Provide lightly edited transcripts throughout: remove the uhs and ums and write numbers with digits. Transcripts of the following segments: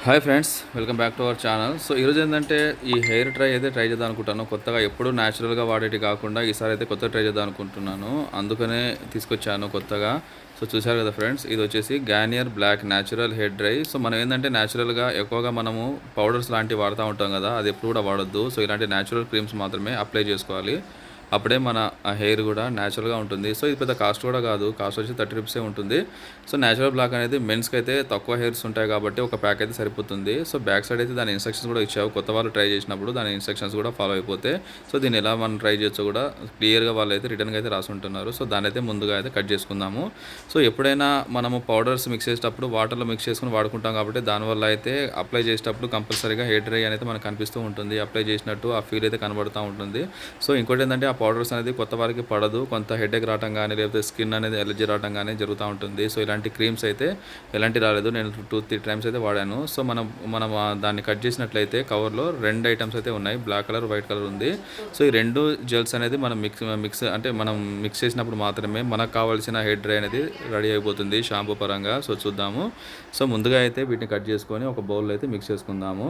Hi friends, welcome back to our channel. So ఈరోజు ఏంటంటే ఈ హెయిర్ ట్రై చేద్దాం అనుకుంటాను. కొత్తగా ఎప్పుడు న్యాచురల్గా వాడేటి కాకుండా ఈసారి అయితే కొత్తగా ట్రై చేద్దాం అనుకుంటున్నాను. అందుకనే తీసుకొచ్చాను కొత్తగా. సో చూశారు కదా ఫ్రెండ్స్, ఇది వచ్చేసి Garnier black natural hair dry. So మనం ఏంటంటే న్యాచురల్గా ఎక్కువగా మనము పౌడర్స్ లాంటివి వాడుతూ ఉంటాం కదా, అది ఎప్పుడు కూడా వాడొద్దు. సో ఇలాంటి న్యాచురల్ క్రీమ్స్ మాత్రమే అప్లై చేసుకోవాలి. అప్పుడే మన హెయిర్ కూడా న్యాచురల్గా ఉంటుంది. సో ఇది పెద్ద కాస్ట్ కూడా కాదు, కాస్ట్ వచ్చి 30 రూపీసే ఉంటుంది. సో న్యాచురల్ బ్లాక్ అనేది మెన్స్కి అయితే తక్కువ హెయిర్స్ ఉంటాయి కాబట్టి ఒక ప్యాక్ అయితే సరిపోతుంది. సో బ్యాక్ సైడ్ అయితే దాని ఇన్స్ట్రక్షన్స్ కూడా ఇచ్చావు. కొత్త వాళ్ళు ట్రై చేసినప్పుడు దాని ఇన్స్ట్రక్షన్స్ కూడా ఫాలో అయిపోతే సో దీన్ని ఎలా మనం ట్రై చేయొచ్చో కూడా క్లియర్గా వాళ్ళు అయితే రిటర్న్గా అయితే రాసి ఉంటున్నారు. సో దాని అయితే ముందుగా అయితే కట్ చేసుకుందాము. సో ఎప్పుడైనా మనము పౌడర్స్ మిక్స్ చేసేటప్పుడు వాటర్లో మిక్స్ చేసుకుని వాడుకుంటాం కాబట్టి దానివల్ల అయితే అప్లై చేసేటప్పుడు కంపల్సరీగా హెయిర్ డ్రై అనేది మనకు కనిపిస్తూ ఉంటుంది. అప్లై చేసినట్టు ఆ ఫీల్ అయితే కనబడుతూ ఉంటుంది. సో ఇంకోటి ఏంటంటే ఆ పౌడర్స్ అనేది కొత్త వారికి పడదు. కొంత హెడేక్ రావడం కానీ లేకపోతే స్కిన్ అనేది ఎలర్జీ రావడం కానీ జరుగుతూ ఉంటుంది. సో ఇలాంటి క్రీమ్స్ అయితే ఎలాంటి రాలేదు. నేను 2-3 టైమ్స్ అయితే వాడాను. సో మనం దాన్ని కట్ చేసినట్లయితే కవర్లో 2 ఐటమ్స్ అయితే ఉన్నాయి. బ్లాక్ కలర్, వైట్ కలర్ ఉంది. సో ఈ 2 జెల్స్ అనేది మనం మిక్స్ చేసినప్పుడు మాత్రమే మనకు కావాల్సిన హెయిర్ డ్రై అనేది రెడీ అయిపోతుంది షాంపూ పరంగా. సో చూద్దాము. సో ముందుగా అయితే వీటిని కట్ చేసుకొని ఒక బౌల్లో అయితే మిక్స్ చేసుకుందాము.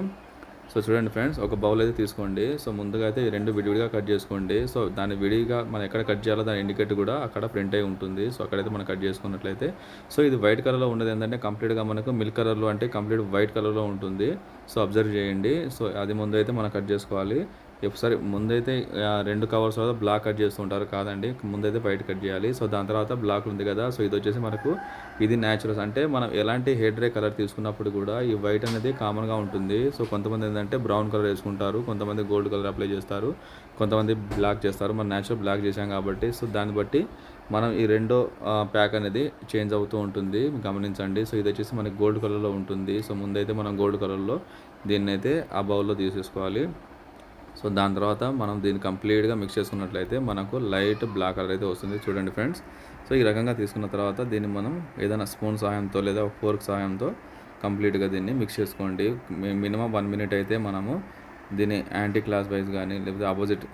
సో చూడండి ఫ్రెండ్స్, ఒక బౌల్ అయితే తీసుకోండి. సో ముందుగా అయితే ఈ 2 విడివిడిగా కట్ చేసుకోండి. సో దాన్ని విడిగా మనం ఎక్కడ కట్ చేయాలో దాని ఇండికేటర్ కూడా అక్కడ ప్రింట్ అయి ఉంటుంది. సో అక్కడైతే మనం కట్ చేసుకున్నట్లయితే సో ఇది వైట్ కలర్లో ఉండేది ఏంటంటే కంప్లీట్గా మనకు మిల్క్ కలర్లో అంటే కంప్లీట్ వైట్ కలర్లో ఉంటుంది. సో అబ్జర్వ్ చేయండి. సో అది ముందు అయితే మనం కట్ చేసుకోవాలి. ఒకసారి ముందైతే 2 కవర్స్ తర్వాత బ్లాక్ కట్ చేస్తుంటారు కాదండి, ముందైతే వైట్ కట్ చేయాలి. సో దాని తర్వాత బ్లాక్ ఉంది కదా, సో ఇది వచ్చేసి మనకు ఇది న్యాచురల్స్ అంటే మనం ఎలాంటి హెయిర్ డ్రై కలర్ తీసుకున్నప్పుడు కూడా ఈ వైట్ అనేది కామన్గా ఉంటుంది. సో కొంతమంది ఏంటంటే బ్రౌన్ కలర్ వేసుకుంటారు, కొంతమంది గోల్డ్ కలర్ అప్లై చేస్తారు, కొంతమంది బ్లాక్ చేస్తారు. మనం న్యాచురల్ బ్లాక్ చేసాం కాబట్టి సో దాన్ని బట్టి మనం ఈ రెండో ప్యాక్ అనేది చేంజ్ అవుతూ ఉంటుంది, గమనించండి. సో ఇది వచ్చేసి మనకి గోల్డ్ కలర్లో ఉంటుంది. సో ముందైతే మనం గోల్డ్ కలర్లో దీన్ని అయితే ఆ బౌల్లో తీసేసుకోవాలి. సో దాని తర్వాత మనం దీన్ని కంప్లీట్గా మిక్స్ చేసుకున్నట్లయితే మనకు లైట్ బ్లాక్ కలర్ అయితే వస్తుంది. చూడండి ఫ్రెండ్స్. సో ఈ రకంగా తీసుకున్న తర్వాత దీన్ని మనం ఏదైనా స్పూన్ సహాయంతో లేదా ఫోర్క్ సహాయంతో కంప్లీట్గా దీన్ని మిక్స్ చేసుకోండి. మినిమం 1 మినిట్ అయితే మనము దీన్ని యాంటీ క్లాస్ వైజ్ కానీ లేకపోతే ఆపోజిట్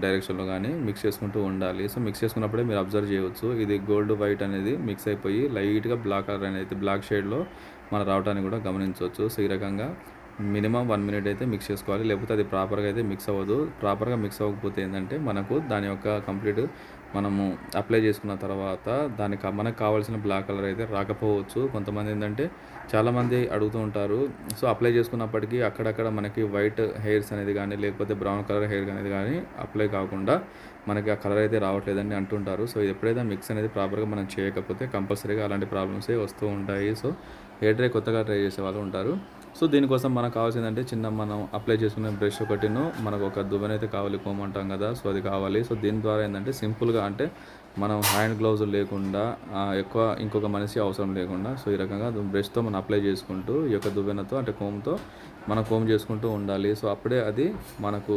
డైరెక్షన్లో కానీ మిక్స్ చేసుకుంటూ ఉండాలి. సో మిక్స్ చేసుకున్నప్పుడే మీరు అబ్జర్వ్ చేయవచ్చు, ఇది గోల్డ్ వైట్ అనేది మిక్స్ అయిపోయి లైట్గా బ్లాక్ కలర్ అనేది బ్లాక్ షేడ్లో మనం రావడానికి కూడా గమనించవచ్చు. సో ఈ రకంగా మినిమం 1 మినిట్ అయితే మిక్స్ చేసుకోవాలి, లేకపోతే అది ప్రాపర్గా అయితే మిక్స్ అవ్వదు. ప్రాపర్గా మిక్స్ అవ్వకపోతే ఏంటంటే మనకు దాని యొక్క కంప్లీట్ మనము అప్లై చేసుకున్న తర్వాత మనకు కావాల్సిన బ్లాక్ కలర్ అయితే రాకపోవచ్చు. కొంతమంది ఏంటంటే చాలామంది అడుగుతూ ఉంటారు. సో అప్లై చేసుకున్నప్పటికీ అక్కడక్కడ మనకి వైట్ హెయిర్స్ అనేది కానీ లేకపోతే బ్రౌన్ కలర్ హెయిర్ అనేది కానీ అప్లై కాకుండా మనకి ఆ కలర్ అయితే రావట్లేదని అంటుంటారు. సో ఎప్పుడైతే మిక్స్ అనేది ప్రాపర్గా మనం చేయకపోతే కంపల్సరీగా అలాంటి ప్రాబ్లమ్సే వస్తూ ఉంటాయి. సో హెయిర్ డ్రై కొత్తగా ట్రై చేసే వాళ్ళు ఉంటారు. సో దీనికోసం మనకు కావాల్సిందంటే మనం అప్లై చేసుకునే బ్రష్ ఒకటిను, మనకు ఒక దువ్వెనైతే కావాలి, కోమంటాం కదా, సో అది కావాలి. సో దీని ద్వారా ఏంటంటే సింపుల్గా అంటే మనం హ్యాండ్ గ్లౌజ్ లేకుండా ఎక్కువ ఇంకొక మనిషి అవసరం లేకుండా సో ఈ రకంగా బ్రష్తో మనం అప్లై చేసుకుంటూ ఈ యొక్క దువ్వెనతో అంటే కోమ్తో మనం కోమ్ చేసుకుంటూ ఉండాలి. సో అప్పుడే అది మనకు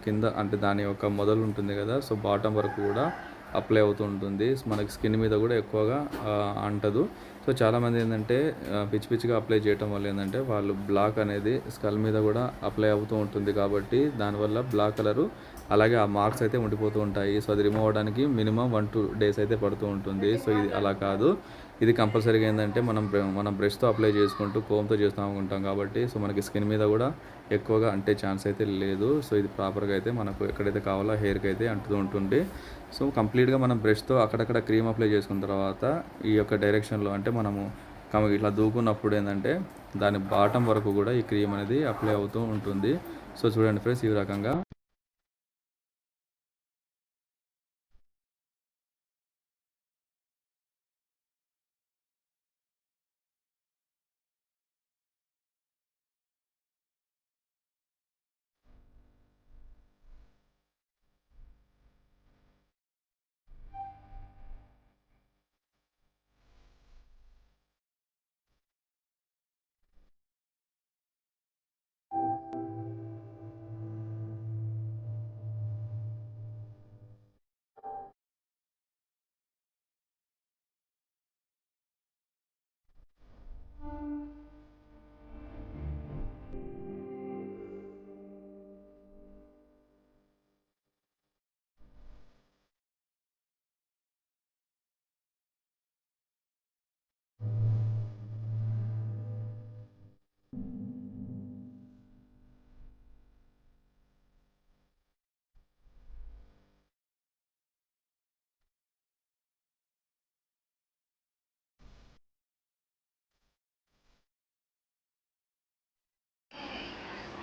కింద అంటే దాని యొక్క మొదలు ఉంటుంది కదా, సో బాటమ్ వరకు కూడా అప్లై అవుతూ ఉంటుంది. మనకి స్కిన్ మీద కూడా ఎక్కువగా అంటదు. సో చాలామంది ఏంటంటే పిచ్చి పిచ్చిగా అప్లై చేయడం వల్ల ఏంటంటే వాళ్ళు బ్లాక్ అనేది స్కల్ మీద కూడా అప్లై అవుతూ ఉంటుంది కాబట్టి దానివల్ల బ్లాక్ కలరు అలాగే ఆ మార్క్స్ అయితే ఉండిపోతూ ఉంటాయి. సో అది రిమూవ్ అవ్వడానికి మినిమం 1-2 డేస్ అయితే పడుతూ ఉంటుంది. సో ఇది అలా కాదు, ఇది కంపల్సరీగా ఏంటంటే మనం బ్రష్తో అప్లై చేసుకుంటూ కోమ్తో చేస్తూ ఉంటాం కాబట్టి సో మనకి స్కిన్ మీద కూడా ఎక్కువగా అంటే ఛాన్స్ అయితే లేదు. సో ఇది ప్రాపర్గా అయితే మనకు ఎక్కడైతే కావాలో హెయిర్కి అయితే అంటుతూ ఉంటుంది. సో కంప్లీట్గా మనం బ్రష్తో అక్కడక్కడ క్రీమ్ అప్లై చేసుకున్న తర్వాత ఈ యొక్క డైరెక్షన్లో అంటే మనము ఇట్లా దూకున్నప్పుడు ఏంటంటే దాని బాటం వరకు కూడా ఈ క్రీమ్ అనేది అప్లై అవుతూ ఉంటుంది. సో చూడండి ఫ్రెండ్స్, ఈ రకంగా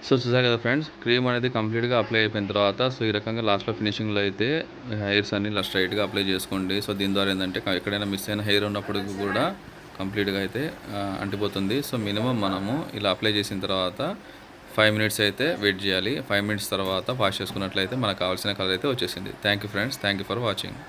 సో చూసారు కదా ఫ్రెండ్స్, క్రీమ్ అనేది కంప్లీట్గా అప్లై అయిపోయిన తర్వాత సో ఈ రకంగా లాస్ట్లో ఫినిషింగ్లో అయితే హెయిర్స్ అన్ని ఇలా స్ట్రైట్గా అప్లై చేసుకోండి. సో దీని ద్వారా ఏంటంటే ఎక్కడైనా మిస్ అయిన హెయిర్ ఉన్నప్పుడు కూడా కంప్లీట్గా అయితే అంటిపోతుంది. సో మినిమం మనము ఇలా అప్లై చేసిన తర్వాత 5 మినిట్స్ అయితే వెయిట్ చేయాలి. 5 మినిట్స్ తర్వాత వాష్ చేసుకున్నట్లయితే మనకు కావాల్సిన కలర్ అయితే వచ్చేసింది. Thank you friends, thank you for watching.